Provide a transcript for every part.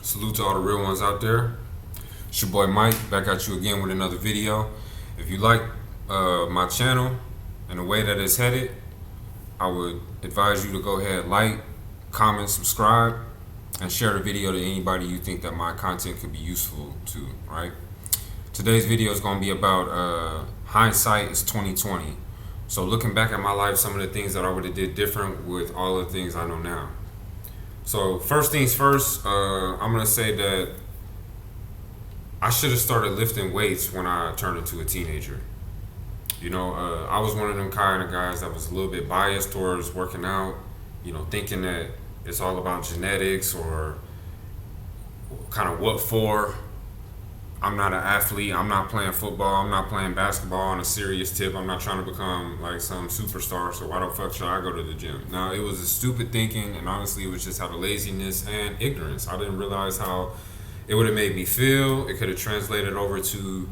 Salute to all the real ones out there. It's your boy Mike, back at you again with another video. If you like my channel and the way that it's headed, I would advise you to go ahead, like, comment, subscribe, and share the video to anybody you think that my content could be useful to, right? Today's video is going to be about hindsight is 2020. So looking back at my life, some of the things that I would have did different with all the things I know now. So first things first, I'm gonna say that I should have started lifting weights when I turned into a teenager. I was one of them kind of guys that was a little bit biased towards working out, thinking that it's all about genetics or kind of what for. I'm not an athlete. I'm not playing football. I'm not playing basketball on a serious tip. I'm not trying to become like some superstar. So why the fuck should I go to the gym? Now, it was a stupid thinking, and honestly, it was just out of laziness and ignorance. I didn't realize how it would have made me feel. It could have translated over to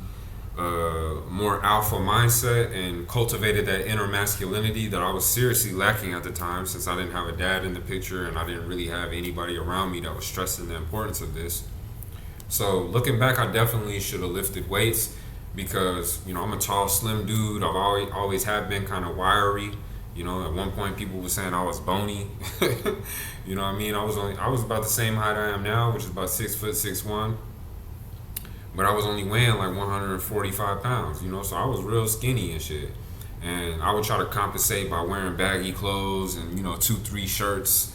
more alpha mindset and cultivated that inner masculinity that I was seriously lacking at the time, since I didn't have a dad in the picture and I didn't really have anybody around me that was stressing the importance of this. So looking back, I definitely should have lifted weights because I'm a tall, slim dude. I've always have been kind of wiry. At one point people were saying I was bony. You know what I mean? I was about the same height I am now, which is about 6'6'1". But I was only weighing like 145 pounds. So I was real skinny and shit. And I would try to compensate by wearing baggy clothes and 2-3 shirts,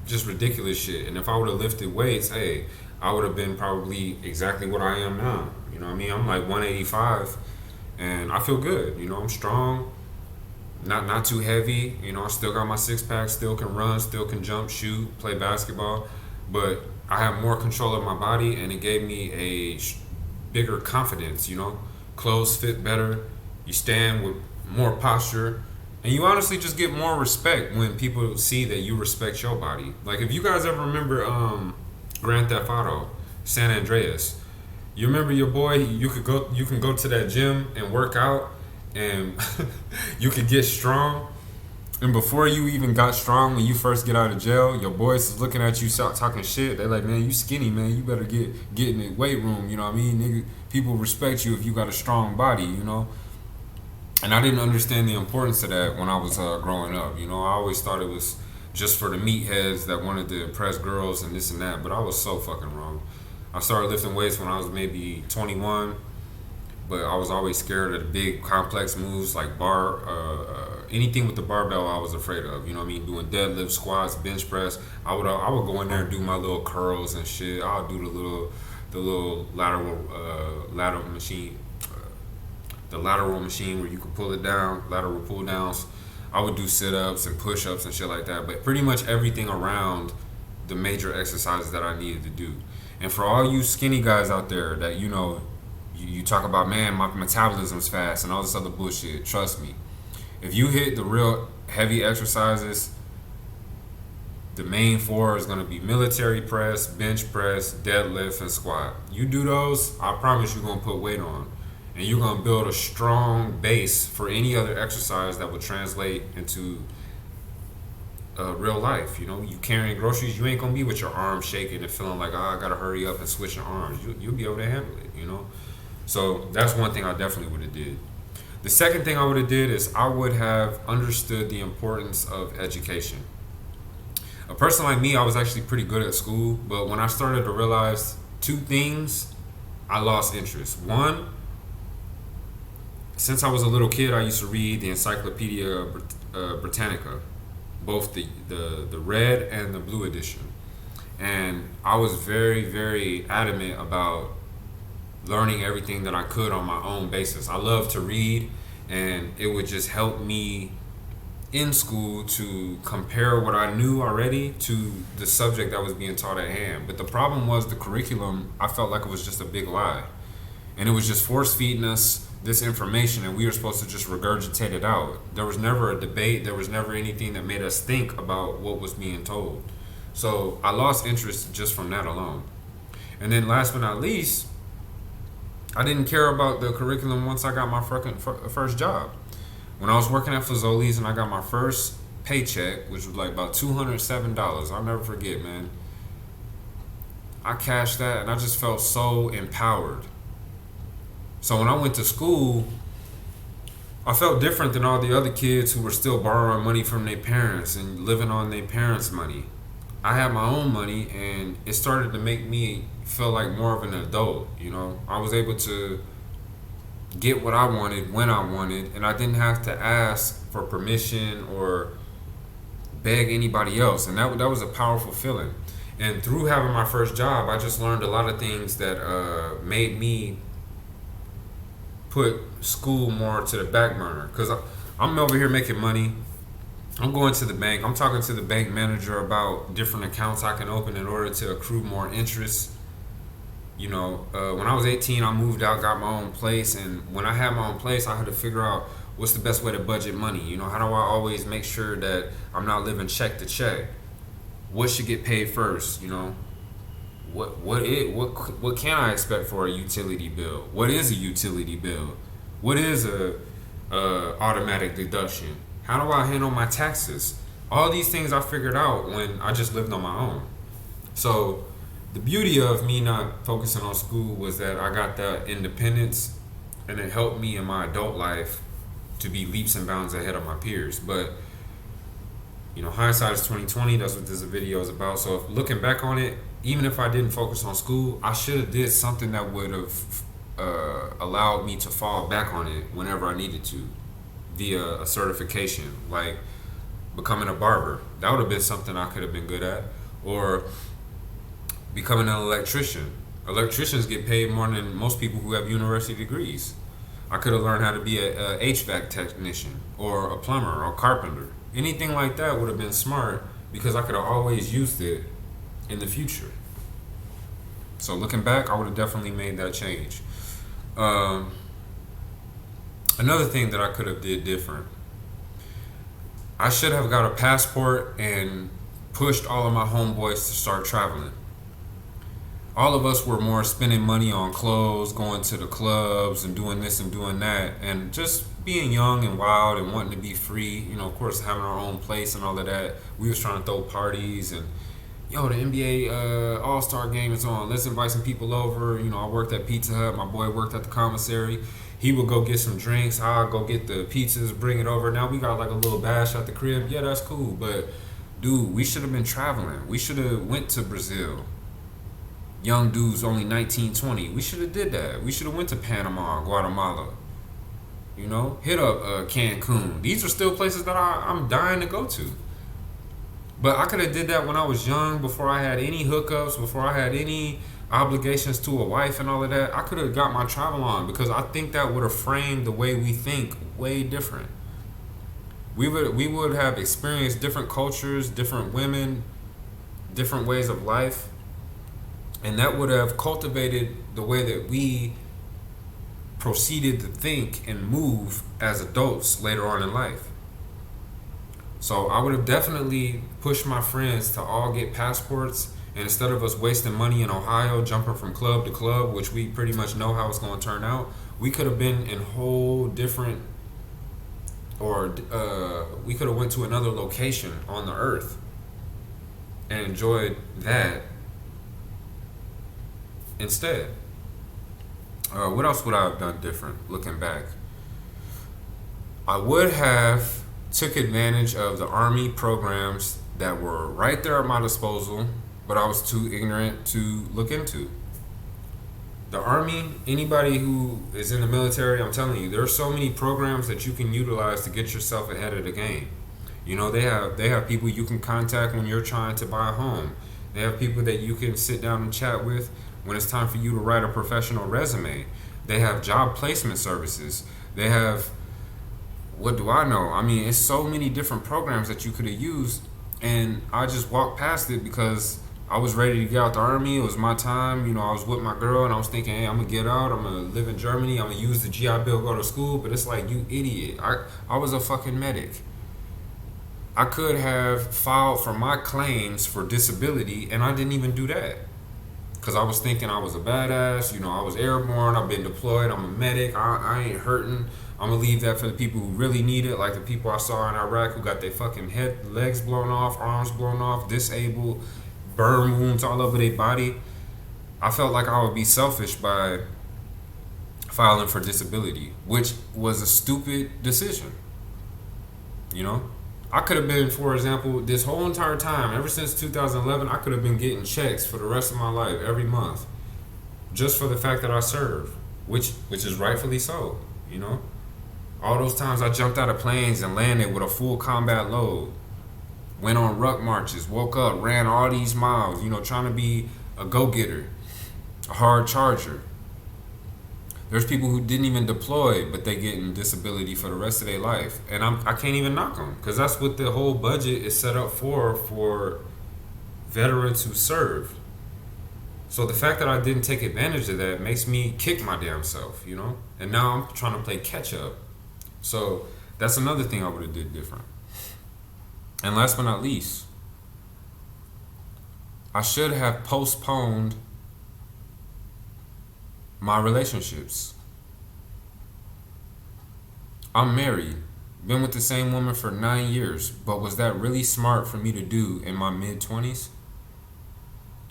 just ridiculous shit. And if I would have lifted weights, hey, I would have been probably exactly what I am now. You know what I mean? I'm like 185 and I feel good. I'm strong, not too heavy. I still got my six pack, still can run, still can jump, shoot, play basketball. But I have more control of my body and it gave me a bigger confidence. Clothes fit better, you stand with more posture, and you honestly just get more respect when people see that you respect your body. Like if you guys ever remember Grand Theft Auto, San Andreas. You remember your boy? You can go to that gym and work out, and you could get strong. And before you even got strong, when you first get out of jail, your boys is looking at you talking shit. They're like, "Man, you skinny, man. You better get in the weight room." You know what I mean? Nigga, people respect you if you got a strong body. And I didn't understand the importance of that when I was growing up. I always thought it was just for the meatheads that wanted to impress girls and this and that, but I was so fucking wrong. I started lifting weights when I was maybe 21, but I was always scared of the big complex moves like anything with the barbell I was afraid of. You know what I mean? Doing deadlift, squats, bench press. I would go in there and do my little curls and shit. I'll do the little lateral machine, the lateral machine where you can pull it down, lateral pull downs. I would do sit-ups and push-ups and shit like that, but pretty much everything around the major exercises that I needed to do. And for all you skinny guys out there that you talk about, man, my metabolism's fast and all this other bullshit, trust me, if you hit the real heavy exercises, the main four is going to be military press, bench press, deadlift, and squat. You do those, I promise you're going to put weight on. And you're going to build a strong base for any other exercise that would translate into real life. You carrying groceries, you ain't going to be with your arms shaking and feeling like, I got to hurry up and switch your arms. You'll be able to handle it, So that's one thing I definitely would have did. The second thing I would have did is I would have understood the importance of education. A person like me, I was actually pretty good at school, but when I started to realize two things, I lost interest. One, since I was a little kid, I used to read the Encyclopedia Britannica, both the red and the blue edition. And I was very, very adamant about learning everything that I could on my own basis. I love to read, and it would just help me in school to compare what I knew already to the subject that was being taught at hand. But the problem was the curriculum, I felt like it was just a big lie. And it was just force feeding us this information and we were supposed to just regurgitate it out. There was never a debate. There was never anything that made us think about what was being told. So I lost interest just from that alone. And then last but not least, I didn't care about the curriculum once I got my first job. When I was working at Fazoli's and I got my first paycheck, which was like about $207, I'll never forget, man. I cashed that and I just felt so empowered. So when I went to school, I felt different than all the other kids who were still borrowing money from their parents and living on their parents' money. I had my own money, and it started to make me feel like more of an adult. I was able to get what I wanted when I wanted, and I didn't have to ask for permission or beg anybody else, and that was a powerful feeling. And through having my first job, I just learned a lot of things that made me put school more to the back burner. Because I'm over here making money. I'm going to the bank. I'm talking to the bank manager about different accounts I can open in order to accrue more interest. When I was 18, I moved out, got my own place, and when I had my own place, I had to figure out what's the best way to budget money. How do I always make sure that I'm not living check to check? What should get paid first? What can I expect for a utility bill? What is a utility bill? What is a automatic deduction? How do I handle my taxes? All these things I figured out when I just lived on my own. So the beauty of me not focusing on school was that I got that independence, and it helped me in my adult life to be leaps and bounds ahead of my peers. But hindsight is 2020. That's what this video is about. So if looking back on it, even if I didn't focus on school, I should have did something that would have allowed me to fall back on it whenever I needed to, via a certification, like becoming a barber. That would have been something I could have been good at, or becoming an electrician. Electricians get paid more than most people who have university degrees. I could have learned how to be a HVAC technician or a plumber or carpenter. Anything like that would have been smart, because I could have always used it in the future. So looking back, I would have definitely made that change. Another thing that I could have did different, I should have got a passport and pushed all of my homeboys to start traveling. All of us were more spending money on clothes, going to the clubs and doing this and doing that, and just being young and wild and wanting to be free. Of course, having our own place and all of that. We was trying to throw parties and, the NBA All-Star game is on. Let's invite some people over. I worked at Pizza Hut. My boy worked at the commissary. He would go get some drinks. I'll go get the pizzas, bring it over. Now we got like a little bash at the crib. Yeah, that's cool. But, dude, we should have been traveling. We should have went to Brazil. Young dudes, only 19, 20. We should have did that. We should have went to Panama, Guatemala. Hit up Cancun. These are still places that I'm dying to go to. But I could have did that when I was young, before I had any hookups, before I had any obligations to a wife and all of that. I could have got my travel on, because I think that would have framed the way we think way different. We would have experienced different cultures, different women, different ways of life. And that would have cultivated the way that we proceeded to think and move as adults later on in life. So I would have definitely pushed my friends to all get passports, and instead of us wasting money in Ohio, jumping from club to club, which we pretty much know how it's going to turn out, we could have been in whole different, or we could have went to another location on the earth and enjoyed that instead. What else would I have done different looking back? I would have took advantage of the Army programs that were right there at my disposal, but I was too ignorant to look into. The Army, anybody who is in the military, I'm telling you, there are so many programs that you can utilize to get yourself ahead of the game. They have people you can contact when you're trying to buy a home. They have people that you can sit down and chat with when it's time for you to write a professional resume. They have job placement services. They have, what do I know? It's so many different programs that you could have used, and I just walked past it because I was ready to get out the Army. It was my time. I was with my girl, and I was thinking, hey, I'm going to get out. I'm going to live in Germany. I'm going to use the GI Bill, go to school. But it's like, you idiot. I was a fucking medic. I could have filed for my claims for disability, and I didn't even do that. Because I was thinking I was a badass, I was airborne, I've been deployed, I'm a medic, I ain't hurting. I'm going to leave that for the people who really need it, like the people I saw in Iraq who got their fucking legs blown off, arms blown off, disabled, burn wounds all over their body. I felt like I would be selfish by filing for disability, which was a stupid decision. You know, I could have been, for example, this whole entire time, ever since 2011, I could have been getting checks for the rest of my life every month, just for the fact that I served, which is rightfully so. You know, all those times I jumped out of planes and landed with a full combat load, went on ruck marches, woke up, ran all these miles, you know, trying to be a go-getter, a hard charger. There's people who didn't even deploy, but they getting disability for the rest of their life, and I can't even knock them, because that's what the whole budget is set up for veterans who served. So the fact that I didn't take advantage of that makes me kick my damn self, you know. And now I'm trying to play catch up. So that's another thing I would have did different. And last but not least, I should have postponed my relationships. I'm married, been with the same woman for 9 years, but was that really smart for me to do in my mid-20s?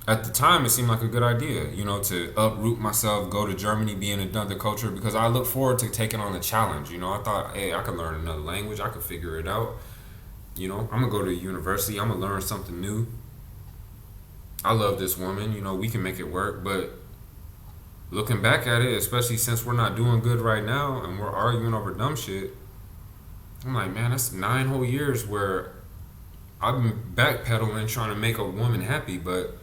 At the time, it seemed like a good idea, you know, to uproot myself, go to Germany, be in another culture, because I look forward to taking on the challenge. You know, I thought, hey, I could learn another language, I could figure it out. You know, I'm gonna go to university, I'm gonna learn something new. I love this woman, you know, we can make it work, but looking back at it, especially since we're not doing good right now and we're arguing over dumb shit, I'm like, man, that's 9 whole years where I've been backpedaling trying to make a woman happy. But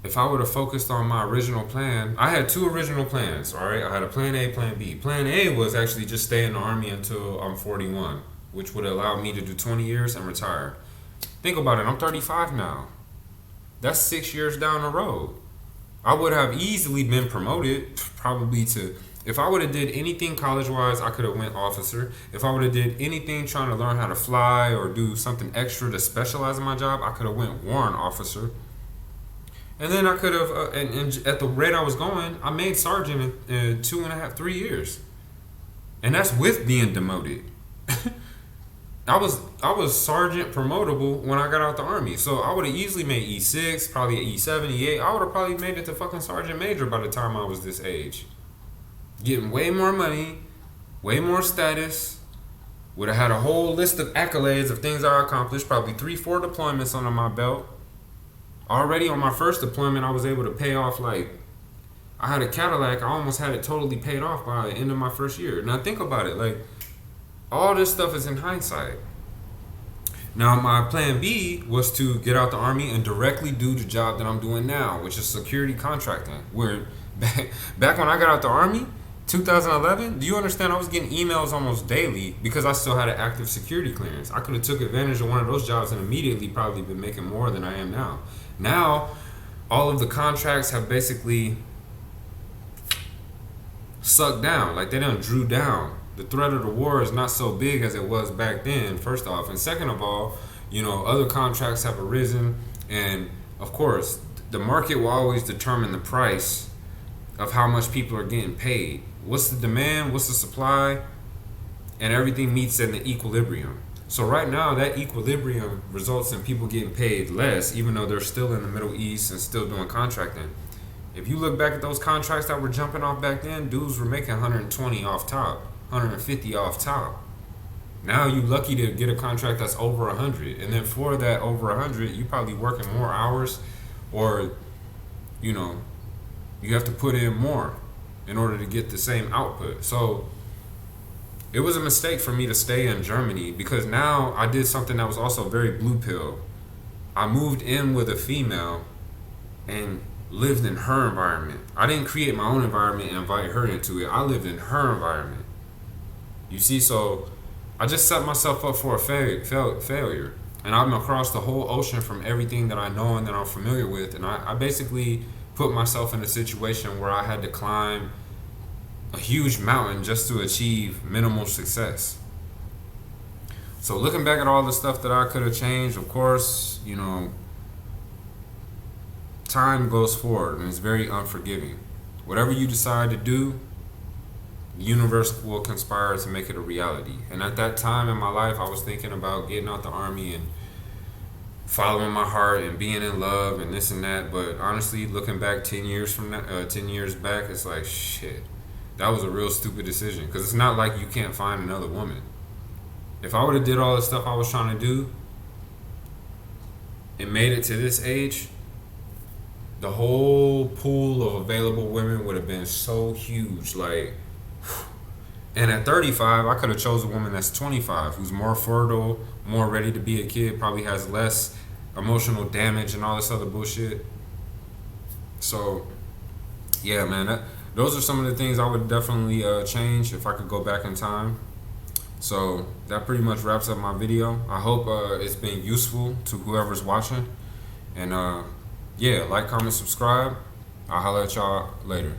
if I would have focused on my original plan, I had 2 original plans, all right? I had a plan A, plan B. Plan A was actually just stay in the Army until I'm 41, which would allow me to do 20 years and retire. Think about it, I'm 35 now. That's 6 years down the road. I would have easily been promoted, probably to, if I would have did anything college-wise, I could have went officer. If I would have did anything trying to learn how to fly or do something extra to specialize in my job, I could have went warrant officer. And then I could have, and at the rate I was going, I made sergeant in 2.5, 3 years. And that's with being demoted. I was sergeant promotable when I got out the Army. So I would have easily made E6, probably E7, E8. I would have probably made it to fucking sergeant major by the time I was this age. Getting way more money, way more status. Would have had a whole list of accolades of things I accomplished. Probably 3-4 deployments under my belt. Already on my first deployment, I was able to pay off, like, I had a Cadillac. I almost had it totally paid off by the end of my first year. Now think about it, like, all this stuff is in hindsight. Now, my plan B was to get out the Army and directly do the job that I'm doing now, which is security contracting. Where back when I got out the Army, 2011, do you understand? I was getting emails almost daily because I still had an active security clearance. I could have took advantage of one of those jobs and immediately probably been making more than I am now. Now, all of the contracts have basically sucked down. Like, they done drew down. The threat of the war is not so big as it was back then, first off. And second of all, you know, other contracts have arisen. And, of course, the market will always determine the price of how much people are getting paid. What's the demand? What's the supply? And everything meets in the equilibrium. So right now, that equilibrium results in people getting paid less, even though they're still in the Middle East and still doing contracting. If you look back at those contracts that were jumping off back then, dudes were making 120 off top. 150 off top. Now you lucky to get a contract that's over 100, and then for that over 100, you probably working more hours, or you know, you have to put in more in order to get the same output. So it was a mistake for me to stay in Germany, because now I did something that was also very blue pill. I moved in with a female and lived in her environment. I didn't create my own environment and invite her into it. I lived in her environment. You see, so I just set myself up for a failure. And I'm across the whole ocean from everything that I know and that I'm familiar with. And I basically put myself in a situation where I had to climb a huge mountain just to achieve minimal success. So looking back at all the stuff that I could have changed, of course, you know, time goes forward and it's very unforgiving. Whatever you decide to do, the universe will conspire to make it a reality. And at that time in my life, I was thinking about getting out the Army and following my heart and being in love and this and that. But honestly, looking back 10 years back, it's like shit. That was a real stupid decision because it's not like you can't find another woman. If I would have did all the stuff I was trying to do and made it to this age, the whole pool of available women would have been so huge. Like, and at 35, I could have chose a woman that's 25, who's more fertile, more ready to be a kid, probably has less emotional damage and all this other bullshit. So, yeah, man, those are some of the things I would definitely change if I could go back in time. So that pretty much wraps up my video. I hope it's been useful to whoever's watching. And yeah, like, comment, subscribe. I'll holler at y'all later.